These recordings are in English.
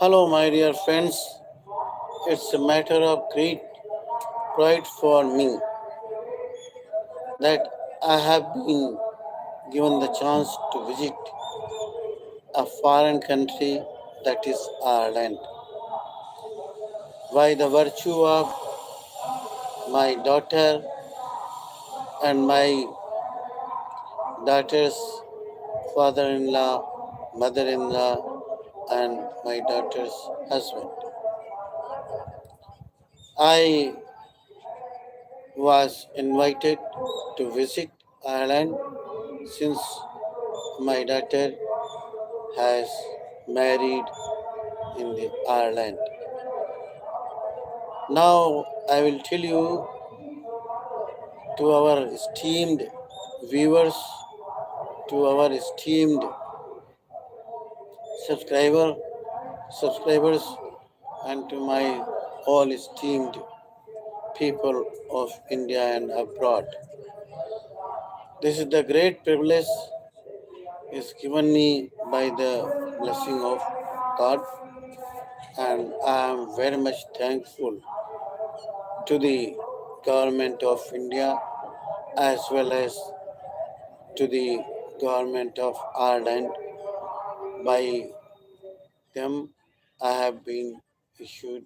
Hello, my dear friends. It's a matter of great pride for me that I have been given the chance to visit a foreign country that is Ireland. By the virtue of my daughter and my daughter's father in law, mother in law, and my daughter's husband. I was invited to visit Ireland since my daughter has married in the Ireland. Now I will tell you to our esteemed viewers, to our esteemed subscriber, subscribers, and to my all esteemed people of India and abroad. This is the great privilege is given me by the blessing of God, and I am very much thankful to the government of India as well as to the government of Ireland. By them, I have been issued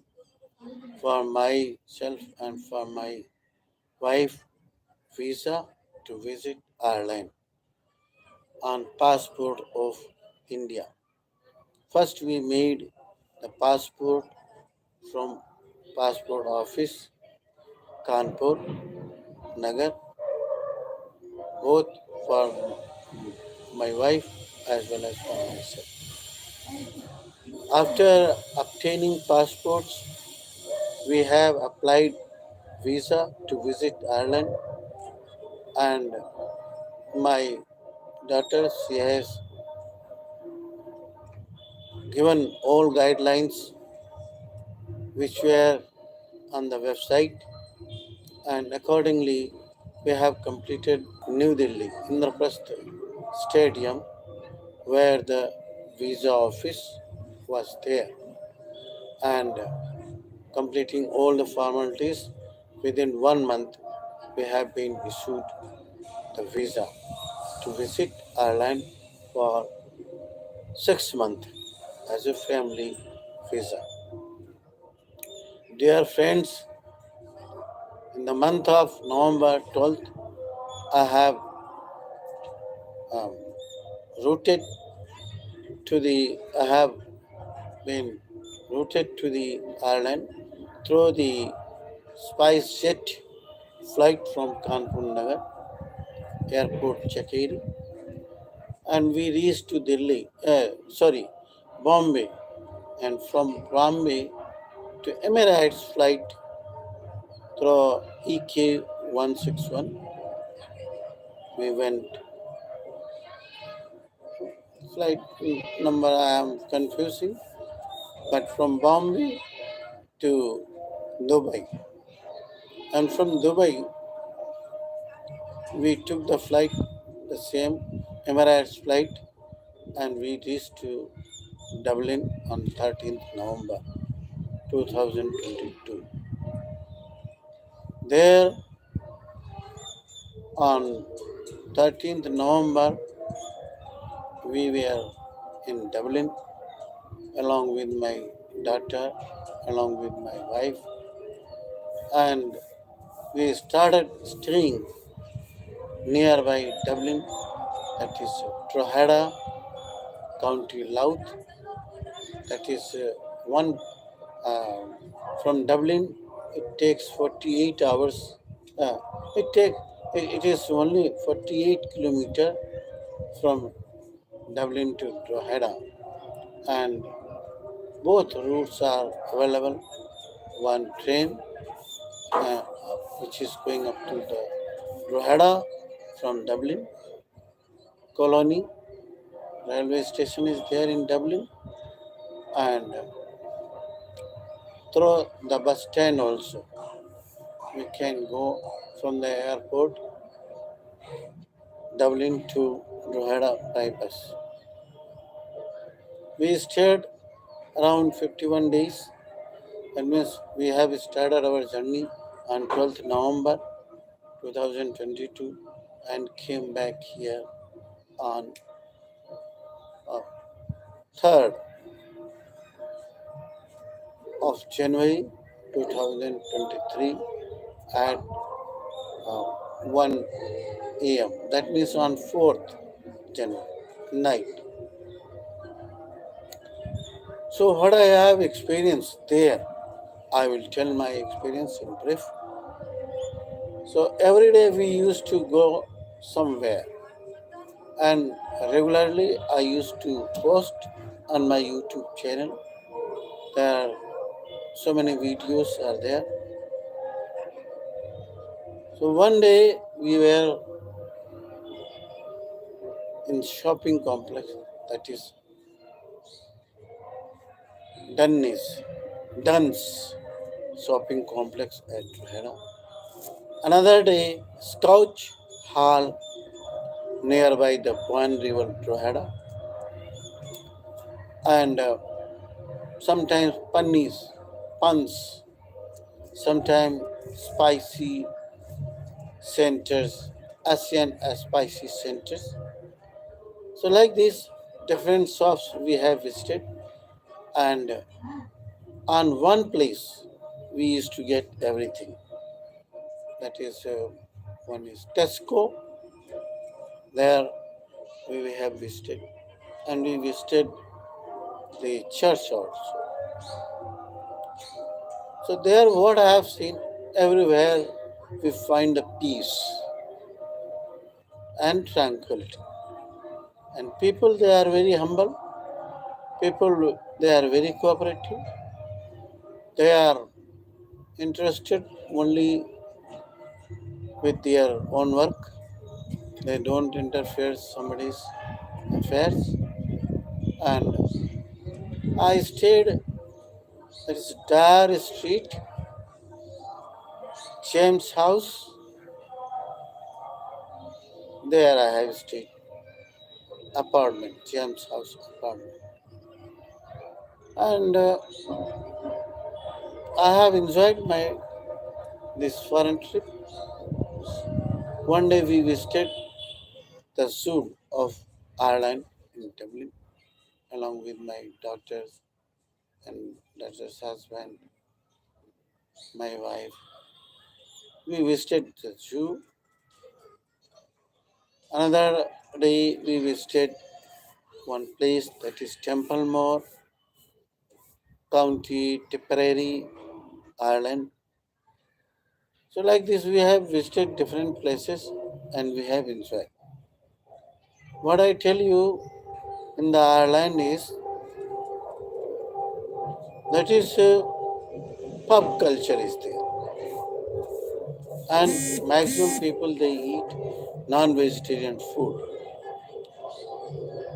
for myself and for my wife visa to visit Ireland on passport of India. First, we made the passport from passport office, Kanpur, Nagar, both for my wife as well as for myself. After obtaining passports, we have applied visa to visit Ireland, and my daughter, she has given all guidelines which were on the website, and accordingly we have completed New Delhi Indraprastha Stadium where the visa office was there, and completing all the formalities within 1 month we have been issued the visa to visit Ireland for 6 months as a family visa. Dear friends, in the month of November 12th, I have um, routed I have been routed to the Ireland through the SpiceJet flight from Kanpur Nagar Airport, Chakeri, and we reached to Bombay, and from Bombay to Emirates flight through EK 161. We went flight number I am confusing, but from Bombay to Dubai, and from Dubai we took the flight, the same Emirates flight, and we reached to Dublin on 13th November 2022. There on 13th November we were in Dublin along with my daughter, along with my wife, and we started staying nearby Dublin, that is Drogheda, County Louth, that is one uh, from Dublin. It takes 48 hours. Uh, it is only 48 kilometer from Dublin to Drogheda, and both routes are available. One train uh, which is going up to the Drogheda from Dublin. Colony railway station is there in Dublin, and through the bus stand also we can go from the airport Dublin to Drogheda by bus. We stayed around 51 days. That means we have started our journey on 12th November 2022 and came back here on uh, 3rd of January 2023 at 1 a.m. That means on 4th January night. So what I have experienced there, I will tell my experience in brief. So every day we used to go somewhere, and regularly I used to post on my YouTube channel. There are so many videos are there. So one day we were in shopping complex, that is Dunn's shopping complex at Roheda. Another day, Scouch Hall nearby the Point River, Roheda, and sometimes puns, sometimes spicy centers, Asian spicy centers. So like this, different shops we have visited, and on one place we used to get everything. That is, one is Tesco. There we have visited, and we visited the church also. So there, what I have seen everywhere, we find the peace and tranquility. And people, they are very humble. People, they are very cooperative. They are interested only with their own work. They don't interfere somebody's affairs. And I stayed, that is Dar Street, James House. There I have stayed. Apartment, James House apartment. And I have enjoyed my this foreign trip. One day we visited the zoo of Ireland in Dublin along with my daughters and daughter's husband, my wife. We visited the zoo. Another day we visited one place that is Templemore, County Tipperary, Ireland. So like this we have visited different places and we have enjoyed. What I tell you in the Ireland is that is pub culture is there, and maximum people they eat non-vegetarian food,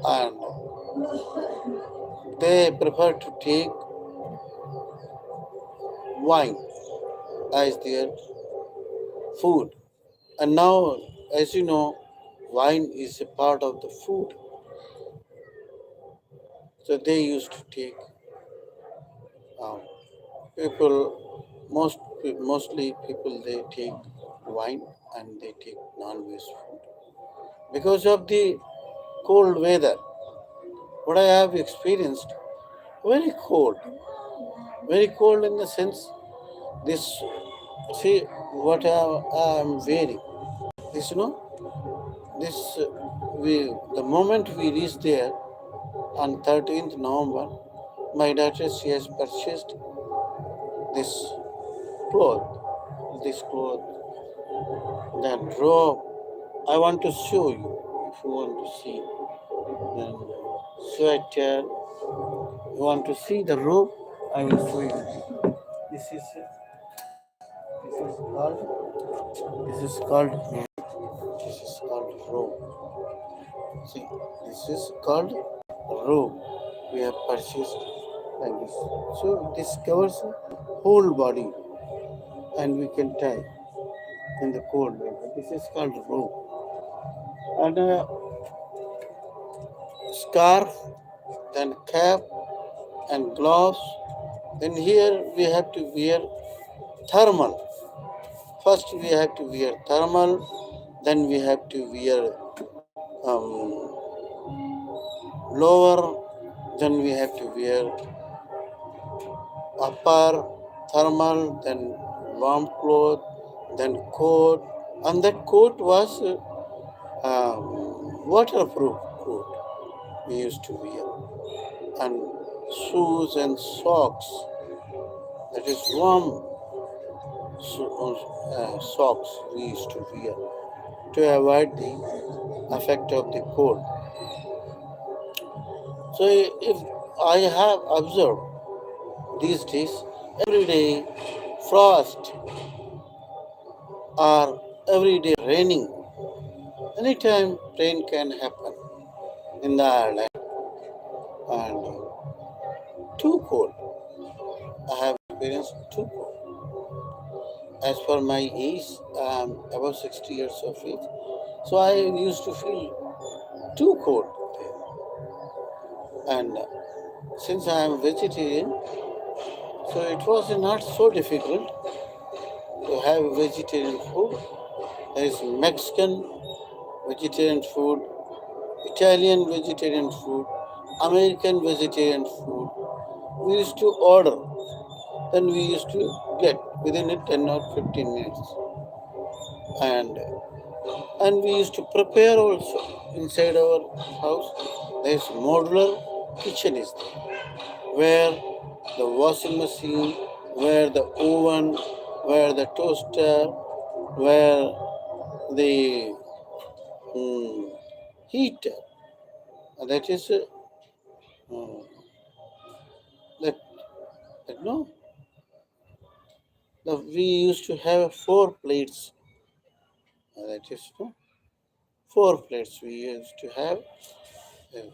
and they prefer to take wine as their food. And now, as you know, wine is a part of the food, so they used to take um, people mostly people they take wine and they take non-veg food because of the cold weather. What I have experienced, very cold in the sense this. See what I am wearing. This, this we the moment we reached there on 13th November, my daughter she has purchased this this cloth, that robe. I want to show you if you want to see. Then sweater. You want to see the robe? I will show you. This is this is called this is called robe. See, this is called robe. We have purchased like this. So this covers whole body and we can tie in the cold weather. This is called robe. And a scarf, then cap, and gloves. Then here we have to wear thermal. First we have to wear thermal, then we have to wear lower, then we have to wear upper thermal, then warm cloth, then coat, and that coat was waterproof coat we used to wear, and shoes and socks, that is warm socks we used to wear to avoid the effect of the cold. So if I have observed these days, every day frost or every day raining, anytime rain can happen in the island, and too cold. I have experienced too cold. As per my age, I am about 60 years of age, so I used to feel too cold there. And since I am vegetarian, so it was not so difficult to have vegetarian food. There is Mexican vegetarian food, Italian vegetarian food, American vegetarian food. We used to order, then we used to get within a 10 or 15 minutes. And we used to prepare also inside our house. There is modular kitchen is there, where the washing machine, where the oven, where the toaster, where the mm, heater. That is uh, that, no. We used to have four plates. That is no. Four plates we used to have. Uh,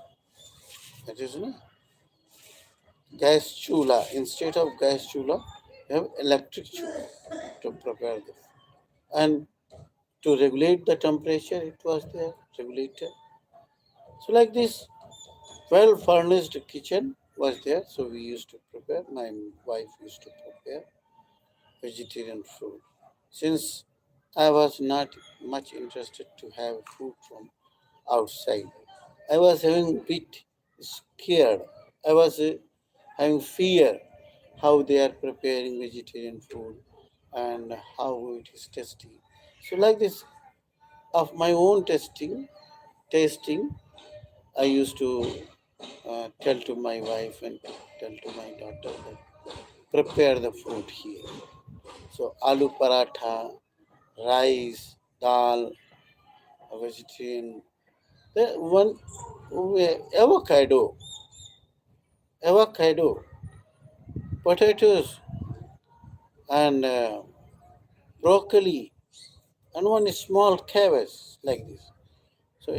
that is no. Gas chula. Instead of gas chula, you have electric chula to prepare this. And to regulate the temperature, it was there, regulator. So like this, well furnished kitchen was there. So we used to prepare. My wife used to prepare vegetarian food. Since I was not much interested to have food from outside, I was having a bit scared. I was having fear how they are preparing vegetarian food and how it is tasty. So like this, of my own tasting, I used to tell to my wife and tell to my daughter that prepare the food here. So aloo paratha, rice, dal, vegetarian, the one avocado, potatoes, and broccoli, and one small cabbage like this. So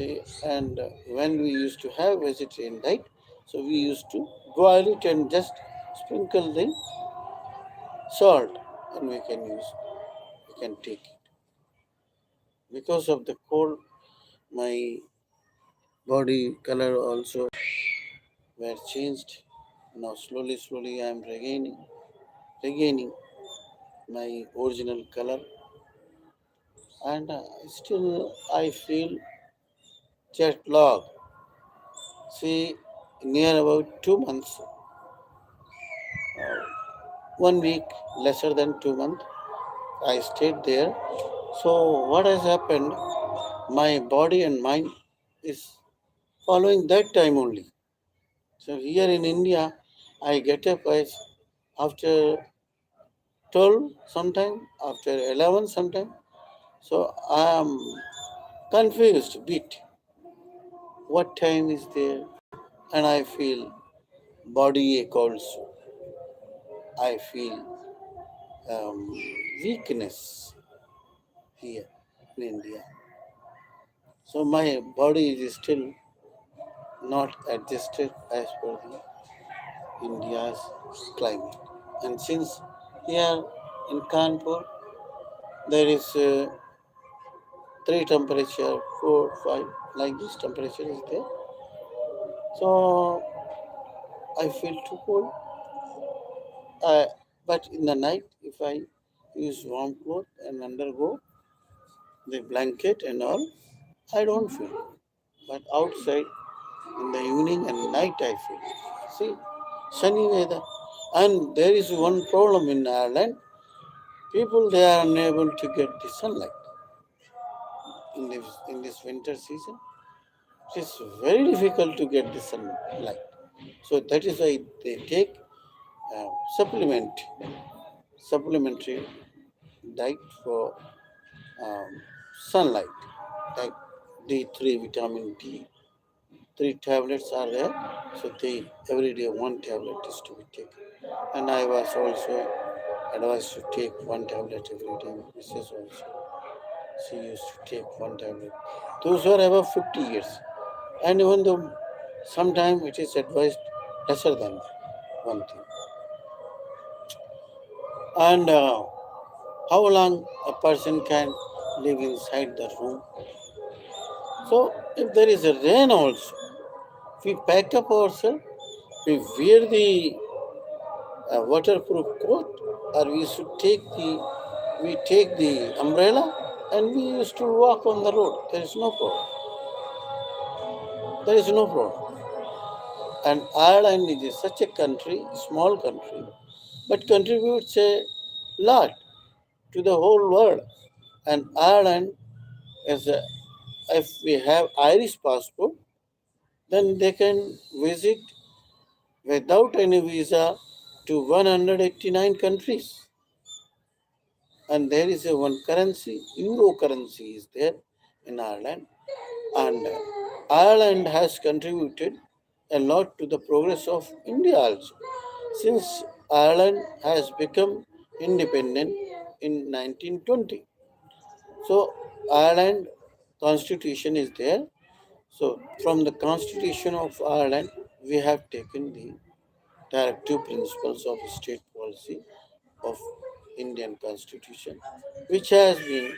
and when we used to have vegetarian diet, so we used to boil it and just sprinkle the salt, and we can take it. Because of the cold, my body color also were changed. Now slowly I am regaining my original color, and still I feel jet lag. See, near about 2 months, 1 week, lesser than 2 months, I stayed there. So what has happened? My body and mind is following that time only. So here in India, I get up as after 12 sometime, after 11 sometime. So I am confused a bit. What time is there? And I feel body ache also. I feel um, weakness here in India. So my body is still not adjusted as per the India's climate. And since here in Kanpur there is three temperature, four, five, like this temperature is there. So I feel too cold. Uh, but in the night, if I use warm clothes and undergo the blanket and all, I don't feel. But outside in the evening and night, I feel. See, sunny weather. And there is one problem in Ireland. People they are unable to get the sunlight in this winter season. It is very difficult to get the sunlight. So that is why they take uh, supplement supplementary diet for um, sunlight, like D3 vitamin D. Three tablets are there, so they every day one tablet is to be taken. And I was also advised to take one tablet every day. Mrs. also, she used to take one tablet. Those who are above 50 years, and even though sometimes it is advised lesser than one thing. And how long a person can live inside the room. So if there is a rain also, we pack up ourselves, we wear the waterproof coat, or we take the umbrella, and we used to walk on the road. There is no problem. There is no problem. And Ireland is such a country, small country, but contributes a lot to the whole world. And Ireland is a, if we have Irish passport, then they can visit without any visa to 189 countries. And there is a one currency, euro currency is there in Ireland. And Ireland has contributed a lot to the progress of India also. Since Ireland has become independent in 1920. So Ireland constitution is there. So from the constitution of Ireland, we have taken the directive principles of state policy of Indian constitution, which has been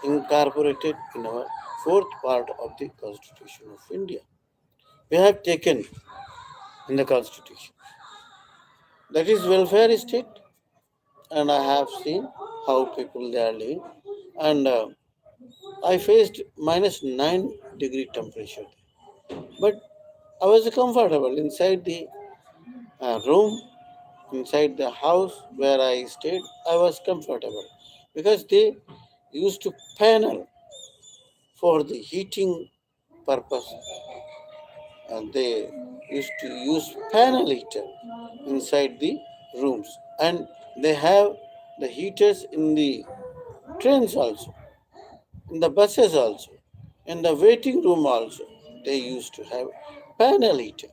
incorporated in our fourth part of the constitution of India. We have taken in the constitution. That is welfare state, and I have seen how people they are living. And I faced -9 degree temperature, but I was comfortable inside the room, inside the house where I stayed. I was comfortable because they used to panel for the heating purpose, and they used to use panel heater inside the rooms, and they have the heaters in the trains also, in the buses also, in the waiting room also. They used to have panel heater.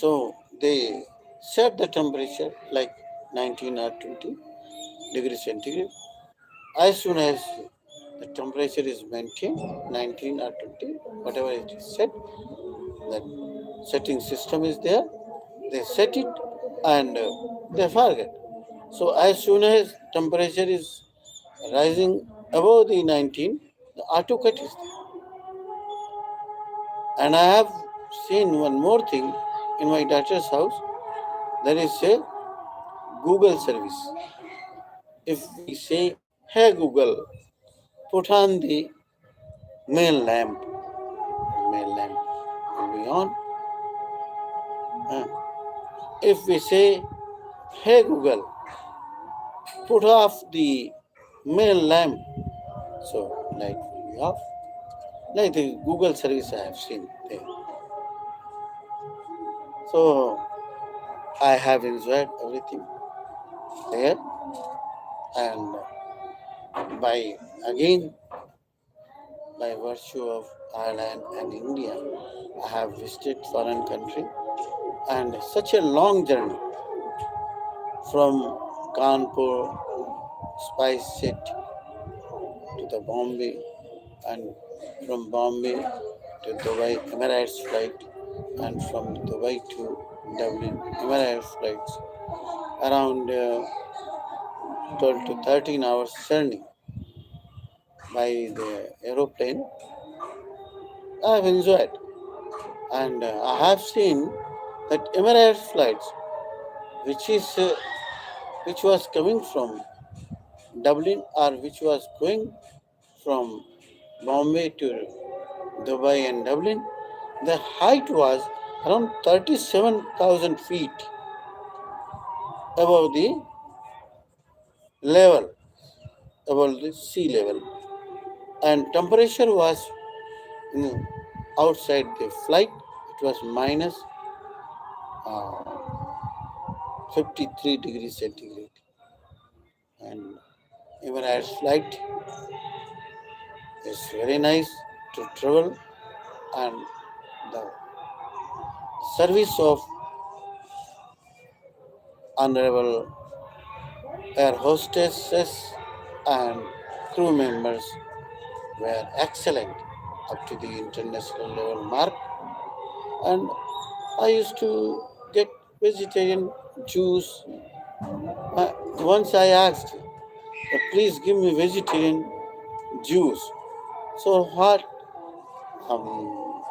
So they set the temperature like 19 or 20 degrees centigrade. As soon as the temperature is maintained 19 or 20, whatever it is set, that setting system is there. They set it, and they forget. So as soon as temperature is rising above the 19, the auto cut is there. And I have seen one more thing in my daughter's house. There is a Google service. If we say, "Hey Google, put on the main lamp," main lamp will be on. Uh, if we say, "Hey Google, put off the main lamp," so light will be off. Like the Google service I have seen there. So I have enjoyed everything there, and by again by virtue of Ireland and India, I have visited foreign country, and such a long journey from Kanpur, Spice City to the Bombay, and from Bombay to Dubai Emirates flight, and from Dubai to Dublin Emirates flights, around 12 to 13 hours journey by the aeroplane. I have enjoyed, and I have seen that Emirates flights, which is which was coming from Dublin or which was going from Bombay to Dubai and Dublin, the height was around 37,000 feet above the level, above the sea level, and temperature was in, outside the flight. It was minus 53 degrees centigrade, and Emirates flight is very nice to travel, and the service of honorable air hostesses and crew members were excellent up to the international level mark. And I used to get vegetarian juice. Once I asked, please give me vegetarian juice. So what um,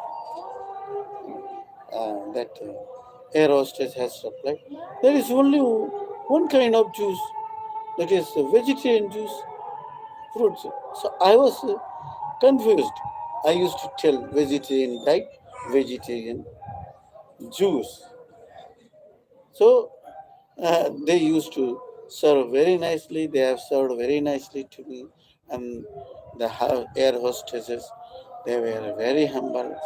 that air hostess has replied, there is only one kind of juice, that is vegetarian juice, fruits. So I was confused. I used to tell vegetarian diet, vegetarian juice. So they used to serve very nicely. They have served very nicely to me, and the air hostesses, they were very humble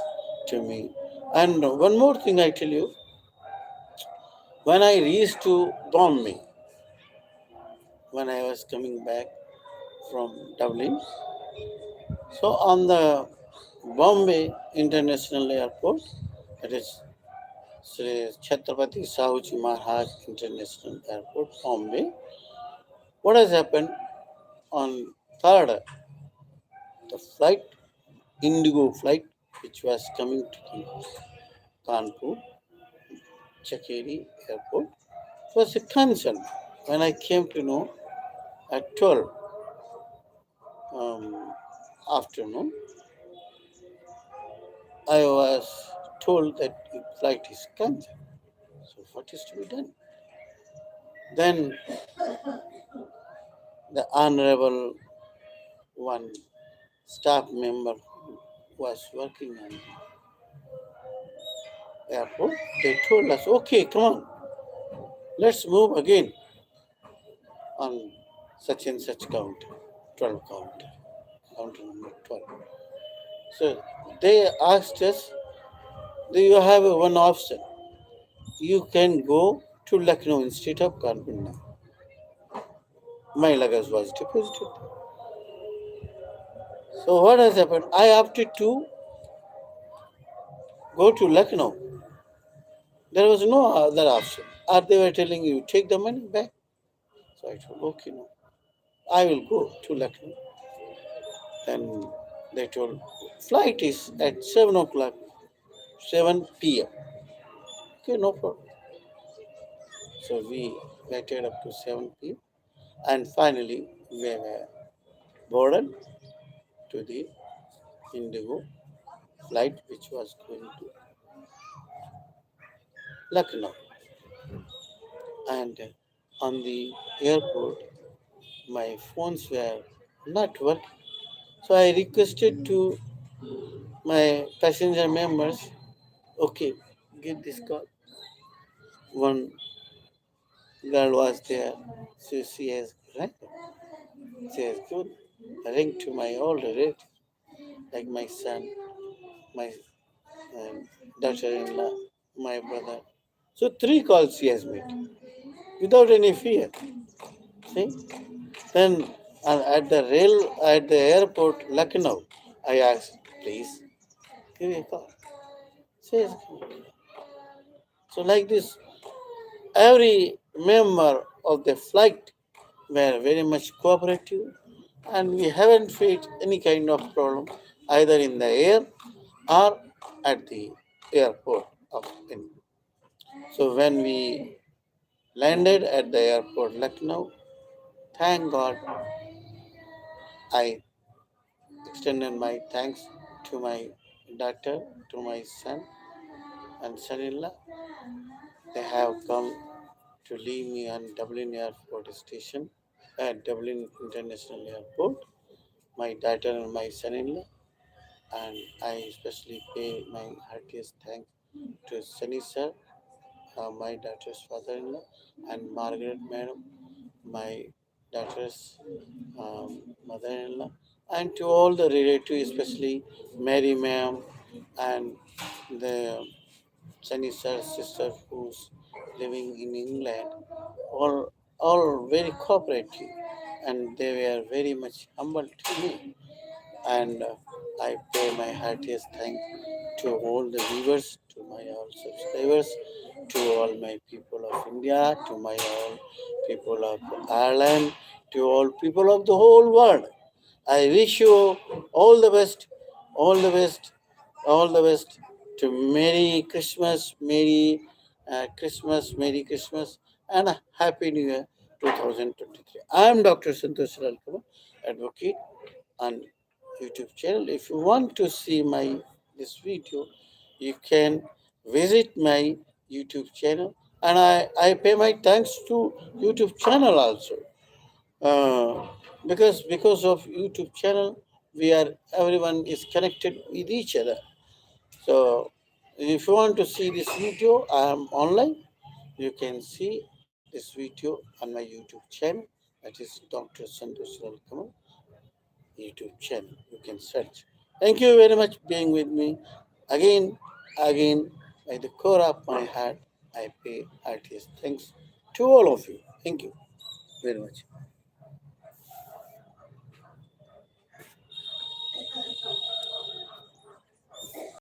to me. And one more thing I tell you, when I reached to Bombay, when I was coming back from Dublin, so on the Bombay International Airport, that is Sri Chhatrapati Shahuji Maharaj International Airport, Bombay. What has happened on third, the flight, Indigo flight, which was coming to the Kanpur, Chakeri Airport, was a concern. When I came to know at 12 um, afternoon, I was told that the flight is cancelled. So what is to be done? Then the honorable one staff member who was working on the airport, they told us, okay, come on, let's move again on such and such counter, 12 counter number 12. So they asked us, do you have one option? You can go to Lucknow instead of Kanpur now. My luggage was deposited. So what has happened? I opted to go to Lucknow. There was no other option. Or they were telling you, take the money back. So I told, okay, no, I will go to Lucknow. Then they told, flight is at 7 o'clock, 7 p.m. Okay, no problem. So we waited up to 7 p.m. And finally we were boarded to the Indigo flight which was going to Lucknow. And on the airport, my phones were not working. So I requested to my passenger members, okay, give this call. One girl was there. So she has rang. She has good ring to my older relative, like my son, my daughter-in-law, my brother. So three calls she has made without any fear. See? Then at the airport, Lucknow, I asked, please give me a call. She has given. So like this, every member of the flight were very much cooperative, and we haven't faced any kind of problem either in the air or at the airport of India. So when we landed at the airport Lucknow, thank God I extended my thanks to my daughter, to my son, and son-in-law. They have come to leave me on Dublin Airport station at Dublin International Airport. My daughter and my son-in-law, and I especially pay my heartiest thanks to Sunny sir, my daughter's father-in-law, and Margaret madam, my daughter's mother-in-law, and to all the relatives, especially Mary ma'am and the Sunny sir's sister who's living in England, all very cooperative, and they were very much humble to me. And I pay my heartiest thanks to all the viewers, to my all subscribers, to all my people of India, to my all people of Ireland, to all people of the whole world. I wish you all the best, all the best, all the best to Merry Christmas, Merry Christmas, and a Happy New Year 2023. I am Dr. Santosh Kumar, advocate on YouTube channel. If you want to see my this video, you can visit my YouTube channel, and I pay my thanks to YouTube channel also, uh, because of YouTube channel, we are everyone is connected with each other. So if you want to see this video, I am online. You can see this video on my YouTube channel. That is Dr. Santosh Kamal YouTube channel. You can search. Thank you very much being with me. Again, by the core of my heart, I pay heartiest thanks to all of you. Thank you very much.